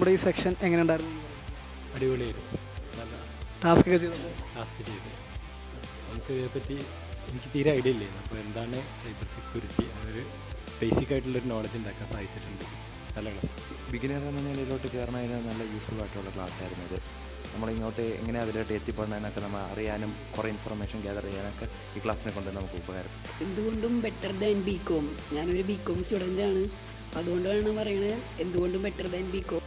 നമ്മുടെ ഈ സെക്ഷൻ എങ്ങനെ ഉണ്ടായിരുന്നു? അടിപൊളിയായിരുന്നു. നല്ല ടാസ്ക് ഒക്കെ ചെയ്തത് ചെയ്ത് നമുക്ക് ഇതിനെപ്പറ്റി എനിക്ക് തീരെ ഐഡിയ ഇല്ലായിരുന്നു. അപ്പോൾ എന്താണ് സൈബർ സെക്യൂരിറ്റി അതൊരു ബേസിക് ആയിട്ടുള്ളൊരു നോളജ് ഉണ്ടാക്കാൻ സാധിച്ചിട്ടുണ്ട്. നല്ല ക്ലാസ്. ബിഗിനർ എന്ന നിലയിലോട്ട് കയറണതിന് നല്ല യൂസ്ഫുൾ ആയിട്ടുള്ള ക്ലാസ് ആയിരുന്നു ഇത്. നമ്മളിങ്ങോട്ട് എങ്ങനെ അതിലോട്ട് എത്തിപ്പെടുന്നതിനൊക്കെ നമ്മൾ അറിയാനും കുറേ ഇൻഫർമേഷൻ ഗ്യാദർ ചെയ്യാനൊക്കെ ഈ ക്ലാസ്സിനെ കൊണ്ട് നമുക്ക് ഉപകാരം. എന്തുകൊണ്ടും ബെറ്റർ ദാൻ ബി കോം. ഞാനൊരു ബി കോം സ്റ്റുഡൻ്റാണ്, അതുകൊണ്ടാണ് പറയണത് എന്തുകൊണ്ടും ബെറ്റർ ദാൻ ബി കോം.